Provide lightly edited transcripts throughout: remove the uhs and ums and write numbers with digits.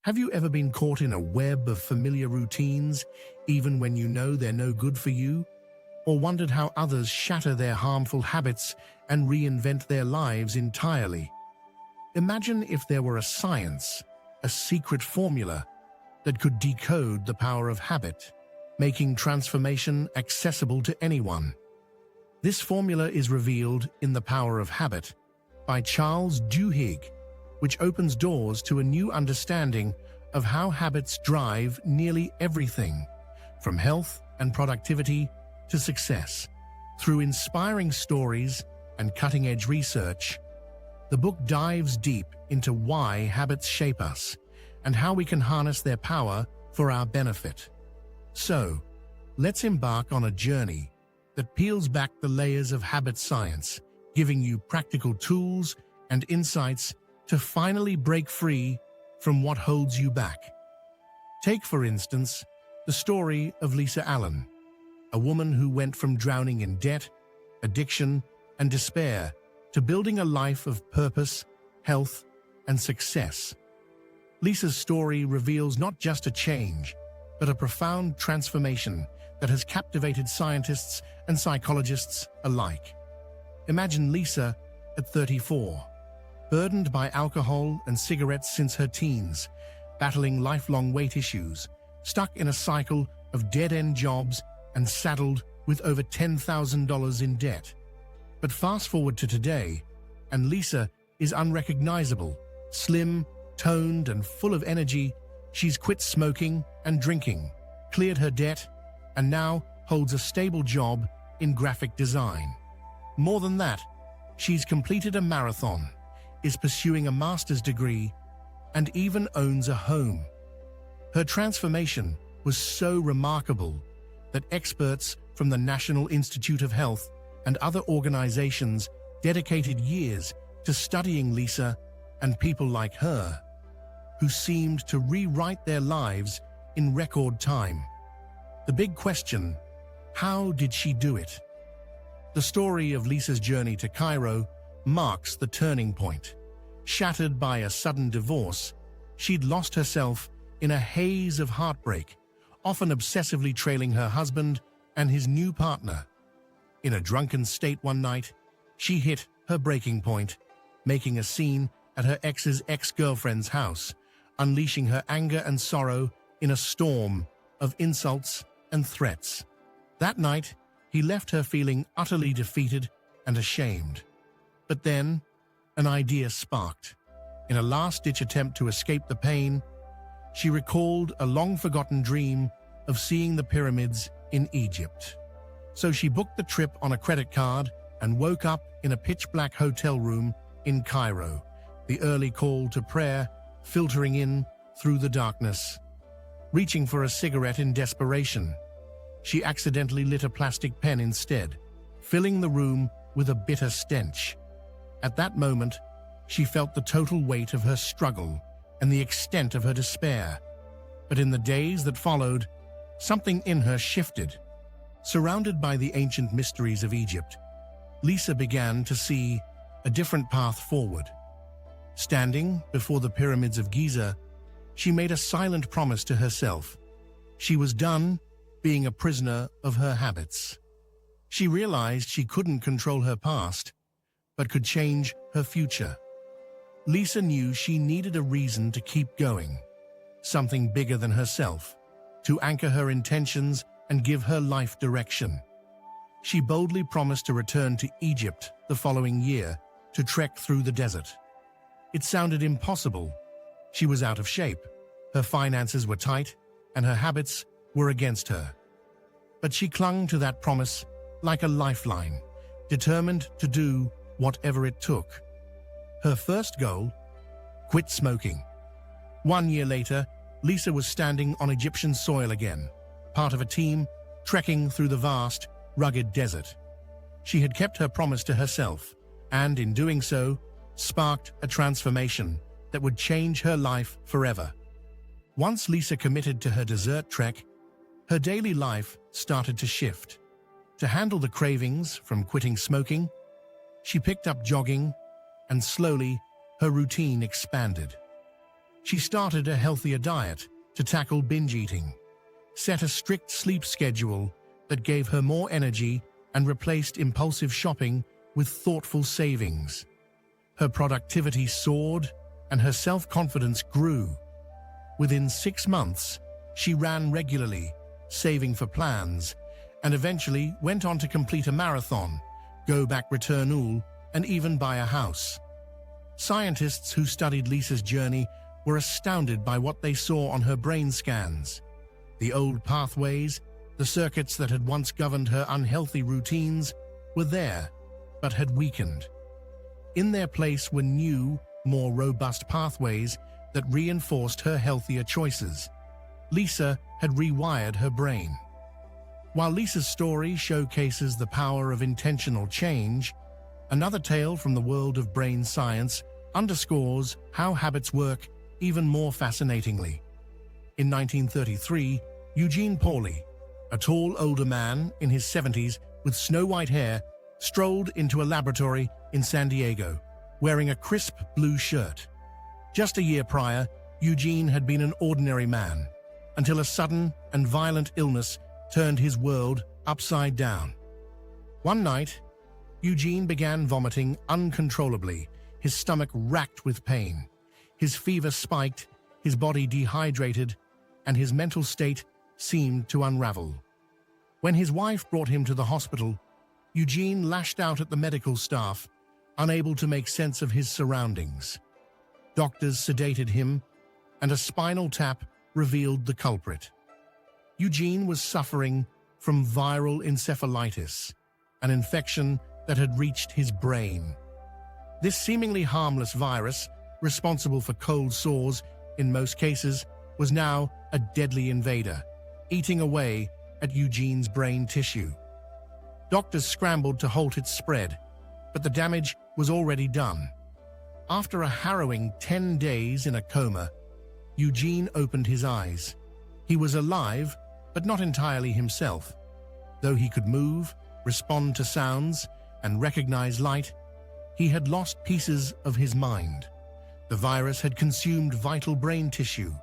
Have you ever been caught in a web of familiar routines, even when you know they're no good for you? Or wondered how others shatter their harmful habits and reinvent their lives entirely? Imagine if there were a science, a secret formula that could decode the power of habit, making transformation accessible to anyone. This formula is revealed in The Power of Habit by Charles Duhigg, which opens doors to a new understanding of how habits drive nearly everything, from health and productivity to success. Through inspiring stories and cutting-edge research, the book dives deep into why habits shape us and how we can harness their power for our benefit. So, let's embark on a journey that peels back the layers of habit science, giving you practical tools and insights to finally break free from what holds you back. Take, for instance, the story of Lisa Allen, a woman who went from drowning in debt, addiction, and despair to building a life of purpose, health, and success. Lisa's story reveals not just a change, but a profound transformation that has captivated scientists and psychologists alike. Imagine Lisa at 34, burdened by alcohol and cigarettes since her teens, battling lifelong weight issues, stuck in a cycle of dead-end jobs and saddled with over $10,000 in debt. But fast forward to today, and Lisa is unrecognizable, slim, toned, and full of energy. She's quit smoking and drinking, cleared her debt, and now holds a stable job in graphic design. More than that, she's completed a marathon, is pursuing a master's degree, and even owns a home. Her transformation was so remarkable that experts from the National Institute of Health and other organizations dedicated years to studying Lisa and people like her, who seemed to rewrite their lives in record time. The big question: how did she do it? The story of Lisa's journey to Cairo marks the turning point. Shattered by a sudden divorce, she'd lost herself in a haze of heartbreak, often obsessively trailing her husband and his new partner. In a drunken state one night, she hit her breaking point, making a scene at her ex's ex-girlfriend's house, unleashing her anger and sorrow in a storm of insults and threats. That night, he left her feeling utterly defeated and ashamed. But then, an idea sparked. In a last-ditch attempt to escape the pain, she recalled a long-forgotten dream of seeing the pyramids in Egypt. So she booked the trip on a credit card and woke up in a pitch-black hotel room in Cairo, the early call to prayer filtering in through the darkness. Reaching for a cigarette in desperation, she accidentally lit a plastic pen instead, filling the room with a bitter stench. At that moment, she felt the total weight of her struggle and the extent of her despair. But in the days that followed, something in her shifted. Surrounded by the ancient mysteries of Egypt, Lisa began to see a different path forward. Standing before the pyramids of Giza, she made a silent promise to herself. She was done being a prisoner of her habits. She realized she couldn't control her past, but could change her future. Lisa knew she needed a reason to keep going, something bigger than herself, to anchor her intentions and give her life direction. She boldly promised to return to Egypt the following year to trek through the desert. It sounded impossible. She was out of shape, her finances were tight, and her habits were against her. But she clung to that promise like a lifeline, determined to do whatever it took. Her first goal: quit smoking. 1 year later, Lisa was standing on Egyptian soil again, part of a team trekking through the vast, rugged desert. She had kept her promise to herself, and in doing so, sparked a transformation that would change her life forever. Once Lisa committed to her desert trek, her daily life started to shift. To handle the cravings from quitting smoking, she picked up jogging, and slowly her routine expanded. She started a healthier diet to tackle binge eating, set a strict sleep schedule that gave her more energy, and replaced impulsive shopping with thoughtful savings. Her productivity soared and her self-confidence grew. Within 6 months, she ran regularly, saving for plans, and eventually went on to complete a marathon, go back returnul, and even buy a house. Scientists who studied Lisa's journey were astounded by what they saw on her brain scans. The old pathways, the circuits that had once governed her unhealthy routines, were there, but had weakened. In their place were new, more robust pathways that reinforced her healthier choices. Lisa had rewired her brain. While Lisa's story showcases the power of intentional change, another tale from the world of brain science underscores how habits work even more fascinatingly. In 1933, Eugene Pauly, a tall older man in his 70s with snow-white hair, strolled into a laboratory in San Diego, wearing a crisp blue shirt. Just a year prior, Eugene had been an ordinary man, until a sudden and violent illness turned his world upside down. One night, Eugene began vomiting uncontrollably, his stomach racked with pain. His fever spiked, his body dehydrated, and his mental state seemed to unravel. When his wife brought him to the hospital, Eugene lashed out at the medical staff, unable to make sense of his surroundings. Doctors sedated him, and a spinal tap revealed the culprit. Eugene was suffering from viral encephalitis, an infection that had reached his brain. This seemingly harmless virus, responsible for cold sores in most cases, was now a deadly invader, eating away at Eugene's brain tissue. Doctors scrambled to halt its spread, but the damage was already done. After a harrowing 10 days in a coma, Eugene opened his eyes. He was alive, but not entirely himself. Though he could move, respond to sounds, and recognize light, he had lost pieces of his mind. The virus had consumed vital brain tissue,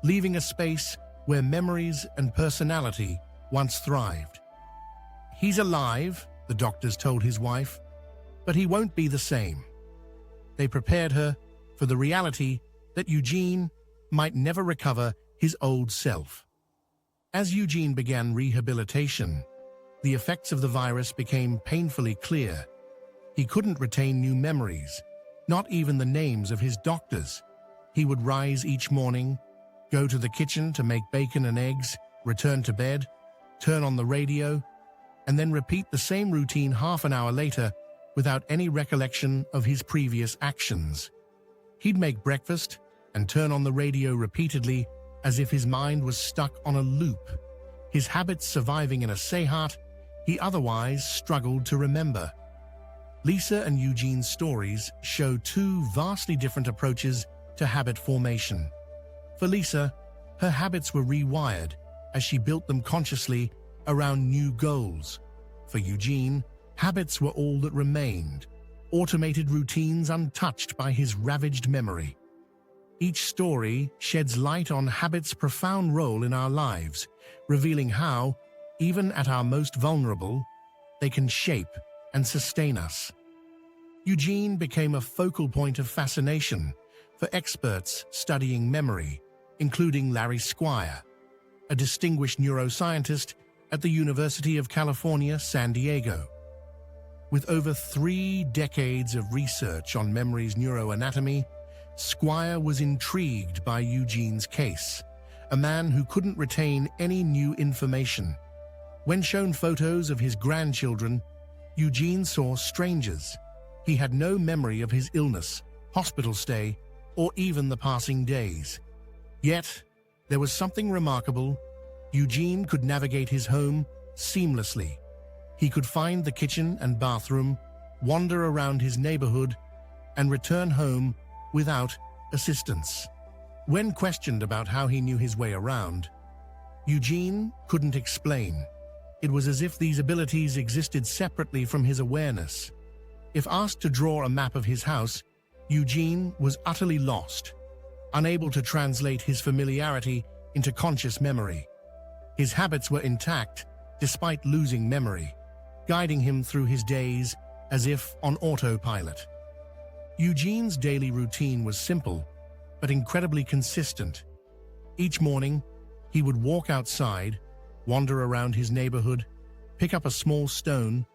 leaving a space where memories and personality once thrived. "He's alive," the doctors told his wife, "but he won't be the same." They prepared her for the reality that Eugene might never recover his old self. As Eugene began rehabilitation, the effects of the virus became painfully clear. He couldn't retain new memories, not even the names of his doctors. He would rise each morning, go to the kitchen to make bacon and eggs, return to bed, turn on the radio, and then repeat the same routine half an hour later without any recollection of his previous actions. He'd make breakfast and turn on the radio repeatedly as if his mind was stuck on a loop, his habits surviving in a sehat he otherwise struggled to remember. Lisa and Eugene's stories show two vastly different approaches to habit formation. For Lisa, her habits were rewired as she built them consciously around new goals. For Eugene, habits were all that remained, automated routines untouched by his ravaged memory. Each story sheds light on habits' profound role in our lives, revealing how, even at our most vulnerable, they can shape and sustain us. Eugene became a focal point of fascination for experts studying memory, including Larry Squire, a distinguished neuroscientist at the University of California, San Diego. With over 3 decades of research on memory's neuroanatomy, Squire was intrigued by Eugene's case, a man who couldn't retain any new information. When shown photos of his grandchildren, Eugene saw strangers. He had no memory of his illness, hospital stay, or even the passing days. Yet, there was something remarkable. Eugene could navigate his home seamlessly. He could find the kitchen and bathroom, wander around his neighborhood, and return home without assistance. When questioned about how he knew his way around, Eugene couldn't explain. It was as if these abilities existed separately from his awareness. If asked to draw a map of his house, Eugene was utterly lost. unable to translate his familiarity into conscious memory. His habits were intact despite losing memory, guiding him through his days as if on autopilot. Eugene's daily routine was simple, but incredibly consistent. Each morning, he would walk outside, wander around his neighborhood, pick up a small stone,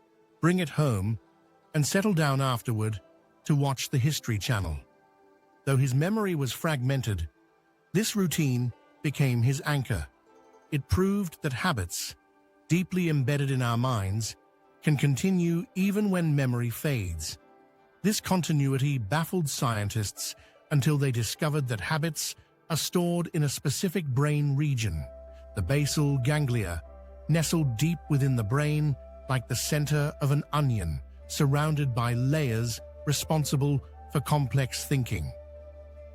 bring it home, and settle down afterward to watch the History Channel. Though his memory was fragmented, this routine became his anchor. It proved that habits, deeply embedded in our minds, can continue even when memory fades. This continuity baffled scientists until they discovered that habits are stored in a specific brain region, the basal ganglia, nestled deep within the brain like the center of an onion, surrounded by layers responsible for complex thinking.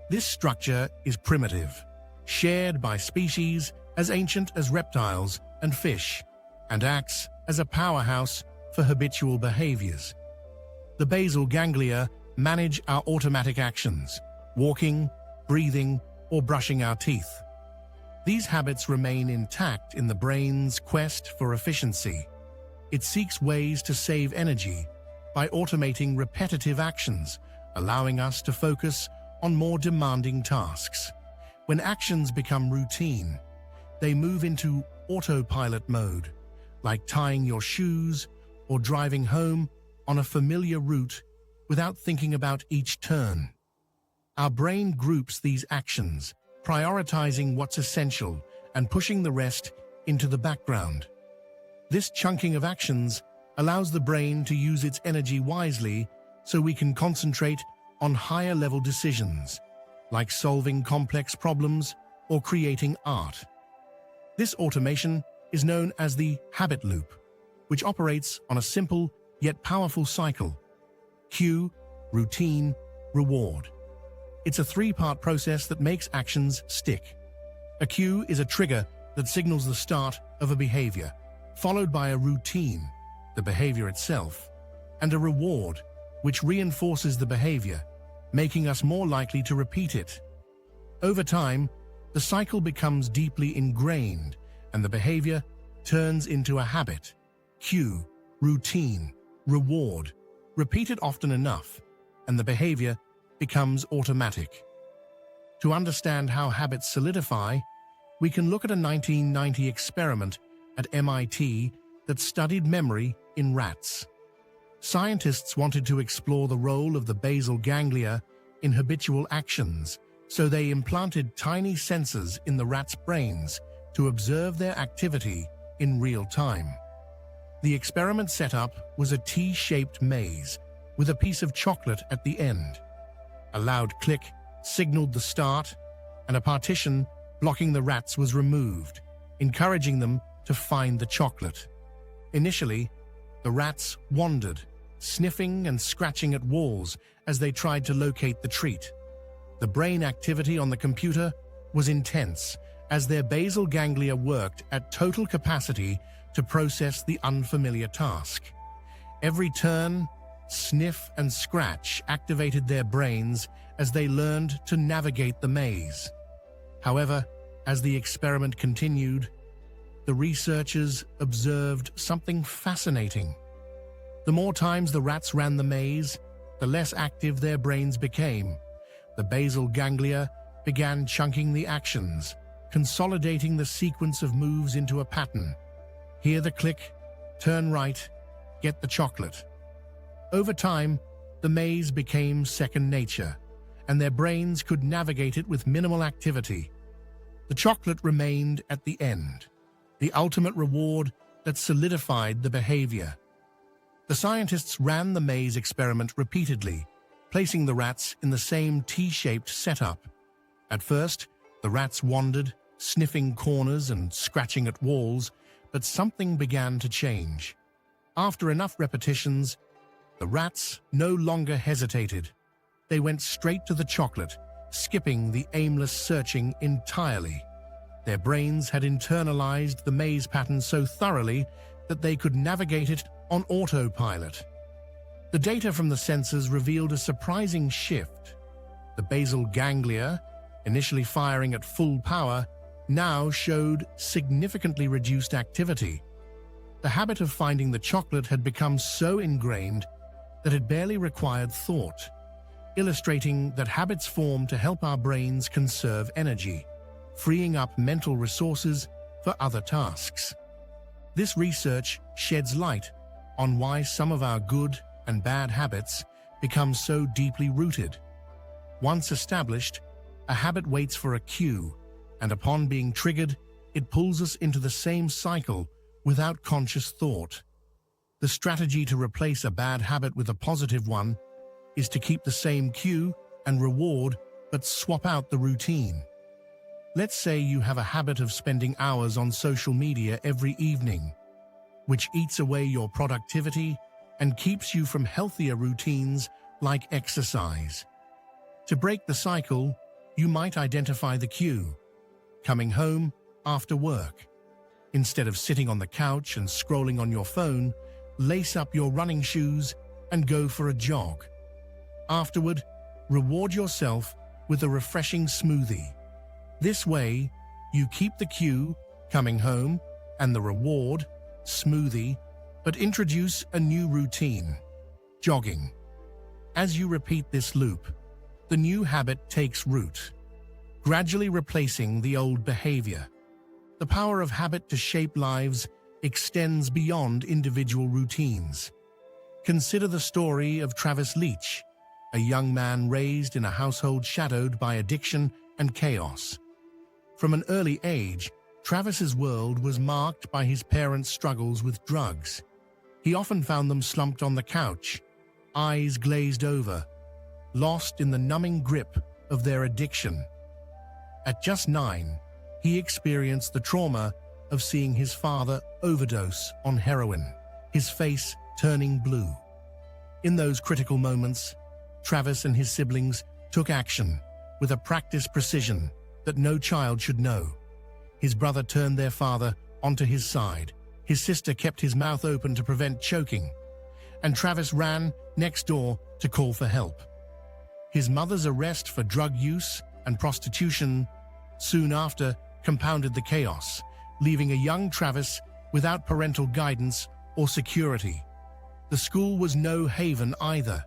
This structure is primitive, shared by species as ancient as reptiles and fish, and acts as a powerhouse for habitual behaviors. The basal ganglia manage our automatic actions, walking, breathing, or brushing our teeth. These habits remain intact in the brain's quest for efficiency. It seeks ways to save energy by automating repetitive actions, allowing us to focus on more demanding tasks. When actions become routine, they move into autopilot mode, like tying your shoes or driving home on a familiar route without thinking about each turn. Our brain groups these actions, prioritizing what's essential and pushing the rest into the background. This chunking of actions allows the brain to use its energy wisely so we can concentrate on higher-level decisions, like solving complex problems or creating art. This automation is known as the habit loop, which operates on a simple yet powerful cycle: cue, routine, reward. It's a three-part process that makes actions stick. A cue is a trigger that signals the start of a behavior, followed by a routine, the behavior itself, and a reward, which reinforces the behavior, making us more likely to repeat it. Over time, the cycle becomes deeply ingrained, and the behavior turns into a habit. Cue, routine, reward. Repeat it often enough, and the behavior becomes automatic. To understand how habits solidify, we can look at a 1990 experiment at MIT that studied memory in rats. Scientists wanted to explore the role of the basal ganglia in habitual actions, so they implanted tiny sensors in the rats' brains to observe their activity in real time. The experiment setup was a T-shaped maze with a piece of chocolate at the end. A loud click signaled the start, and a partition blocking the rats was removed, encouraging them to find the chocolate. Initially, the rats wandered, sniffing and scratching at walls as they tried to locate the treat. The brain activity on the computer was intense as their basal ganglia worked at total capacity to process the unfamiliar task. Every turn, sniff, and scratch activated their brains as they learned to navigate the maze. However, as the experiment continued, the researchers observed something fascinating. The more times the rats ran the maze, the less active their brains became. The basal ganglia began chunking the actions, consolidating the sequence of moves into a pattern. Hear the click, turn right, get the chocolate. Over time, the maze became second nature, and their brains could navigate it with minimal activity. The chocolate remained at the end, the ultimate reward that solidified the behavior. The scientists ran the maze experiment repeatedly, placing the rats in the same T-shaped setup. At first, the rats wandered, sniffing corners and scratching at walls, but something began to change. After enough repetitions, the rats no longer hesitated. They went straight to the chocolate, skipping the aimless searching entirely. Their brains had internalized the maze pattern so thoroughly that they could navigate it on autopilot. The data from the sensors revealed a surprising shift. The basal ganglia, initially firing at full power, now showed significantly reduced activity. The habit of finding the chocolate had become so ingrained that it barely required thought, illustrating that habits form to help our brains conserve energy, freeing up mental resources for other tasks. This research sheds light on why some of our good and bad habits become so deeply rooted. Once established, a habit waits for a cue, and upon being triggered, it pulls us into the same cycle without conscious thought. The strategy to replace a bad habit with a positive one is to keep the same cue and reward, but swap out the routine. Let's say you have a habit of spending hours on social media every evening, which eats away your productivity and keeps you from healthier routines like exercise. To break the cycle, you might identify the cue: coming home after work. Instead of sitting on the couch and scrolling on your phone, lace up your running shoes and go for a jog. Afterward, reward yourself with a refreshing smoothie. This way, you keep the cue, coming home, and the reward, smoothie, but introduce a new routine: jogging. As you repeat this loop, the new habit takes root, gradually replacing the old behavior. The power of habit to shape lives extends beyond individual routines. Consider the story of Travis Leach, a young man raised in a household shadowed by addiction and chaos. From an early age, Travis's world was marked by his parents' struggles with drugs. He often found them slumped on the couch, eyes glazed over, lost in the numbing grip of their addiction. At just 9, he experienced the trauma of seeing his father overdose on heroin, his face turning blue. In those critical moments, Travis and his siblings took action with a practiced precision that no child should know. His brother turned their father onto his side. His sister kept his mouth open to prevent choking, and Travis ran next door to call for help. His mother's arrest for drug use and prostitution soon after compounded the chaos, leaving a young Travis without parental guidance or security. The school was no haven either.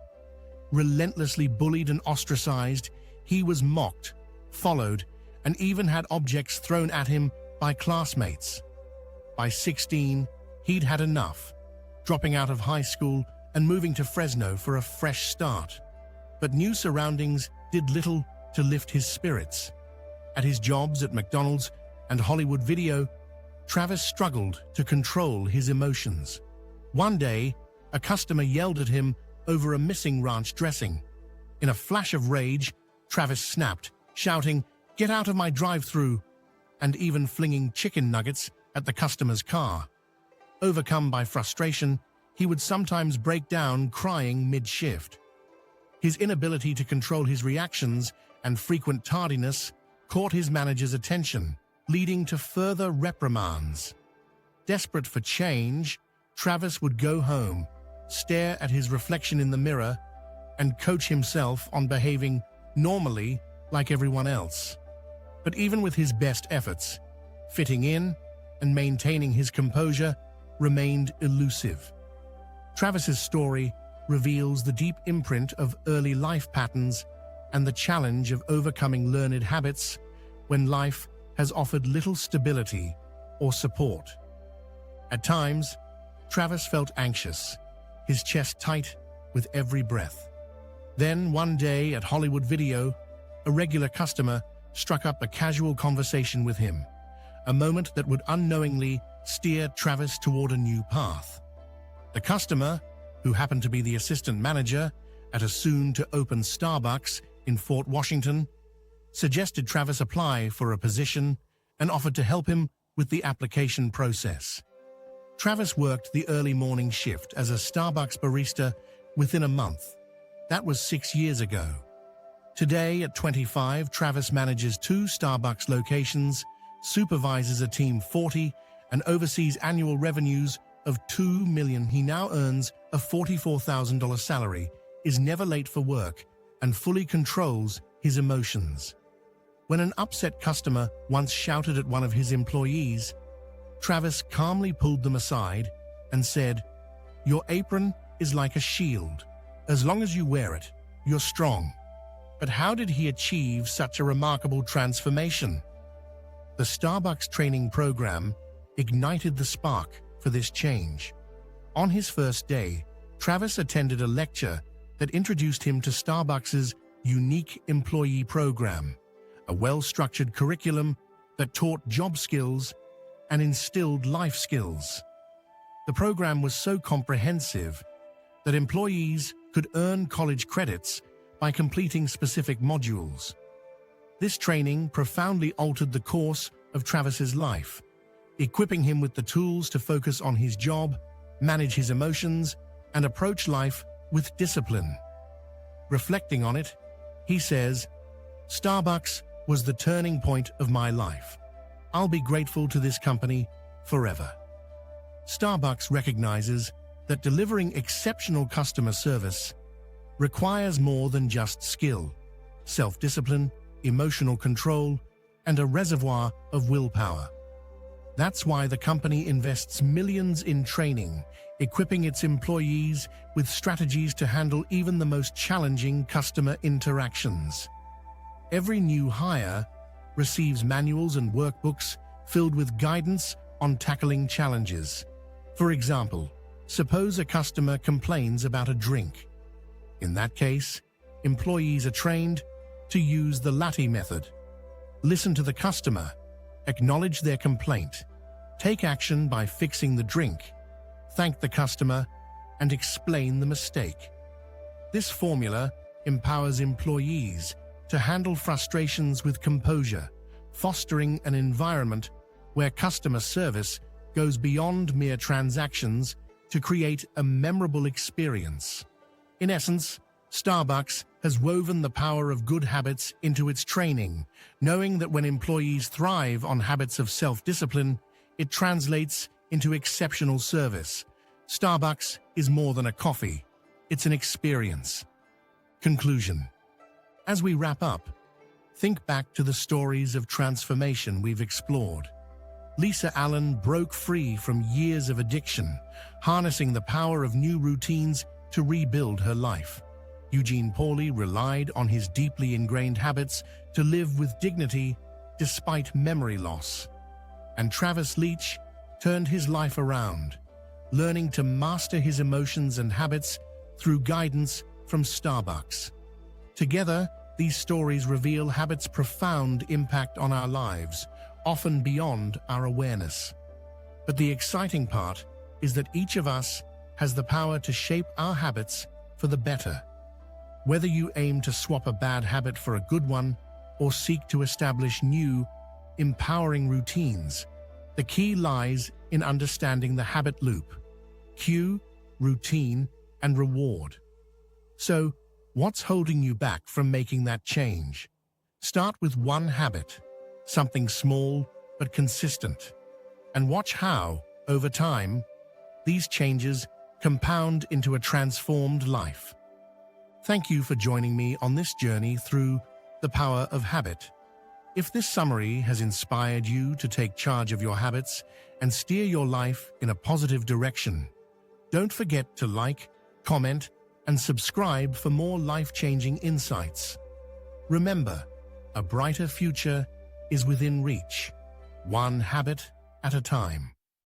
Relentlessly bullied and ostracized, he was mocked, followed, and even had objects thrown at him by classmates. By 16, he'd had enough, dropping out of high school and moving to Fresno for a fresh start. But new surroundings did little to lift his spirits. At his jobs at McDonald's and Hollywood Video, Travis struggled to control his emotions. One day, a customer yelled at him over a missing ranch dressing. In a flash of rage, Travis snapped, shouting, "Get out of my drive-thru," and even flinging chicken nuggets at the customer's car. Overcome by frustration, he would sometimes break down crying mid-shift. His inability to control his reactions and frequent tardiness caught his manager's attention, leading to further reprimands. Desperate for change, Travis would go home, stare at his reflection in the mirror, and coach himself on behaving normally like everyone else. But even with his best efforts, fitting in and maintaining his composure remained elusive. Travis's story reveals the deep imprint of early life patterns and the challenge of overcoming learned habits when life has offered little stability or support. At times, Travis felt anxious, his chest tight with every breath. Then, one day at Hollywood Video, a regular customer struck up a casual conversation with him, a moment that would unknowingly steer Travis toward a new path. The customer, who happened to be the assistant manager at a soon-to-open Starbucks in Fort Washington, suggested Travis apply for a position and offered to help him with the application process. Travis worked the early morning shift as a Starbucks barista within a month. That was 6 years ago. Today, at 25, Travis manages 2 Starbucks locations, supervises a team 40, and oversees annual revenues of $2 million. He now earns a $44,000 salary, is never late for work, and fully controls his emotions. When an upset customer once shouted at one of his employees, Travis calmly pulled them aside and said, "Your apron is like a shield. As long as you wear it, you're strong." But how did he achieve such a remarkable transformation? The Starbucks training program ignited the spark for this change. On his first day, Travis attended a lecture that introduced him to Starbucks's unique employee program, a well-structured curriculum that taught job skills and instilled life skills. The program was so comprehensive that employees could earn college credits by completing specific modules. This training profoundly altered the course of Travis's life, equipping him with the tools to focus on his job, manage his emotions, and approach life with discipline. Reflecting on it, he says, "Starbucks was the turning point of my life. I'll be grateful to this company forever." Starbucks recognizes that delivering exceptional customer service requires more than just skill, self-discipline, emotional control, and a reservoir of willpower. That's why the company invests millions in training, equipping its employees with strategies to handle even the most challenging customer interactions. Every new hire receives manuals and workbooks filled with guidance on tackling challenges. For example, suppose a customer complains about a drink. In that case, employees are trained to use the latte method. Listen to the customer, acknowledge their complaint, take action by fixing the drink, thank the customer, and explain the mistake. This formula empowers employees to handle frustrations with composure, fostering an environment where customer service goes beyond mere transactions to create a memorable experience. In essence, Starbucks has woven the power of good habits into its training, knowing that when employees thrive on habits of self-discipline, it translates into exceptional service. Starbucks is more than a coffee, it's an experience. Conclusion. As we wrap up, think back to the stories of transformation we've explored. Lisa Allen broke free from years of addiction, harnessing the power of new routines to rebuild her life. Eugene Pauly relied on his deeply ingrained habits to live with dignity despite memory loss. And Travis Leach turned his life around, learning to master his emotions and habits through guidance from Starbucks. Together, these stories reveal habits' profound impact on our lives, often beyond our awareness. But the exciting part is that each of us has the power to shape our habits for the better. Whether you aim to swap a bad habit for a good one or seek to establish new, empowering routines, the key lies in understanding the habit loop: cue, routine, and reward. So, what's holding you back from making that change? Start with one habit, something small but consistent, and watch how, over time, these changes compound into a transformed life. Thank you for joining me on this journey through the power of habit. If this summary has inspired you to take charge of your habits and steer your life in a positive direction, don't forget to like, comment, and subscribe for more life-changing insights. Remember, a brighter future is within reach, one habit at a time.